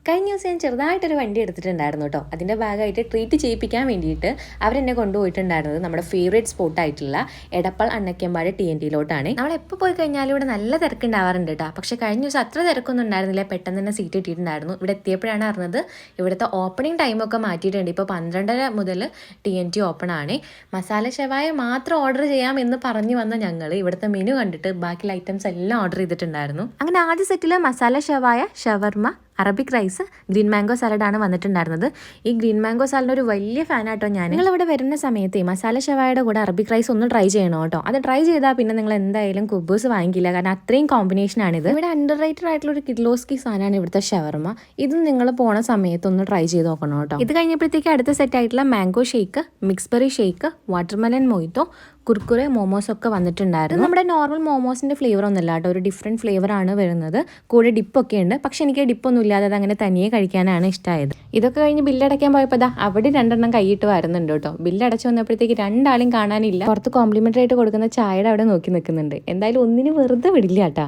കഴിഞ്ഞ ദിവസം ഞാൻ ചെറുതായിട്ടൊരു വണ്ടി എടുത്തിട്ടുണ്ടായിരുന്നു കേട്ടോ. അതിൻ്റെ ഭാഗമായിട്ട് ട്രീറ്റ് ചെയ്യിപ്പിക്കാൻ വേണ്ടിയിട്ട് അവരെന്നെ കൊണ്ടുപോയിട്ടുണ്ടായിരുന്നത് നമ്മുടെ ഫേവറേറ്റ് സ്പോട്ടായിട്ടുള്ള എടപ്പാൾ അണ്ണക്കമ്പാട് TNTയിലോട്ടാണ്. നമ്മൾ എപ്പോൾ പോയി കഴിഞ്ഞാലും ഇവിടെ നല്ല തിരക്കുണ്ടാവാറുണ്ട് കേട്ടോ. പക്ഷേ കഴിഞ്ഞ ദിവസം അത്ര തിരക്കൊന്നും ഉണ്ടായിരുന്നില്ല. പെട്ടെന്ന് തന്നെ സീറ്റ് കിട്ടിയിട്ടുണ്ടായിരുന്നു. ഇവിടെ എത്തിയപ്പോഴാണ് അറിഞ്ഞത് ഇവിടുത്തെ ഓപ്പണിംഗ് ടൈമൊക്കെ മാറ്റിയിട്ടുണ്ട്. ഇപ്പോൾ 12:30 മുതൽ TNT ഓപ്പൺ ആണ്. മസാല ഷവായ മാത്രം ഓർഡർ ചെയ്യാം എന്ന് പറഞ്ഞു വന്ന ഞങ്ങൾ ഇവിടുത്തെ മെനു കണ്ടിട്ട് ബാക്കിയുള്ള ഐറ്റംസ് എല്ലാം ഓർഡർ ചെയ്തിട്ടുണ്ടായിരുന്നു. അങ്ങനെ ആദ്യ സെറ്റിൽ മസാല ഷവായ, ഷവർമ, അറബിക് റൈസ്, ഗ്രീൻ മാംഗോ സാലഡാണ് വന്നിട്ടുണ്ടായിരുന്നത്. ഈ ഗ്രീൻ മാംഗോ സാലഡ് ഒരു വലിയ ഫാനാട്ടോ ഞാൻ. നിങ്ങൾ ഇവിടെ വരുന്ന സമയത്ത് മസാല ഷവായുടെ കൂടെ അറബിക് റൈസ് ഒന്ന് ട്രൈ ചെയ്യണം കേട്ടോ. അത് ട്രൈ ചെയ്താൽ പിന്നെ നിങ്ങൾ എന്തായാലും കുബൂസ് വാങ്ങിക്കില്ല, കാരണം അത്രയും കോമ്പിനേഷനാണിത്. ഇവിടെ അണ്ടർ റേറ്റഡ് ആയിട്ടുള്ള ഒരു കിഡ്ലോസ്കി സാധനമാണ് ഇവിടുത്തെ ഷവർമ. ഇതും നിങ്ങൾ പോണ സമയത്ത് ഒന്ന് ട്രൈ ചെയ്ത് നോക്കണം കേട്ടോ. ഇത് കഴിഞ്ഞപ്പോഴത്തേക്ക് അടുത്ത സെറ്റ് ആയിട്ടുള്ള mango shake, mix berry shake, watermelon mojito, Kurkure, momos ഒക്കെ വന്നിട്ടുണ്ടായിരുന്നു. നമ്മുടെ നോർമൽ മോമോസിന്റെ ഫ്ലേവർ ഒന്നുമല്ല കേട്ടോ, ഒരു ഡിഫറെന്റ് ഫ്ലേവർ ആണ് വരുന്നത്. കൂടെ ഡിപ്പൊക്കെ ഉണ്ട്. പക്ഷെ എനിക്ക് ഡിപ്പൊന്നും ഇല്ലാതെ അത് അങ്ങനെ തനിയെ കഴിക്കാനാണ് ഇഷ്ടമായത്. ഇതൊക്കെ കഴിഞ്ഞ് ബില്ലടയ്ക്കാൻ പോയപ്പോൾ അവിടെ 2 കൈയിട്ട് വരുന്നുണ്ട് കേട്ടോ. ബില്ലടച്ച് വന്നപ്പോഴത്തേക്ക് 2 കാണാനില്ല. പുറത്ത് കോംപ്ലിമെന്ററി ആയിട്ട് കൊടുക്കുന്ന ചായയുടെ അവിടെ നോക്കി നിൽക്കുന്നുണ്ട്. എന്തായാലും ഒന്നിന് വെറുതെ വിടില്ല കേട്ടാ.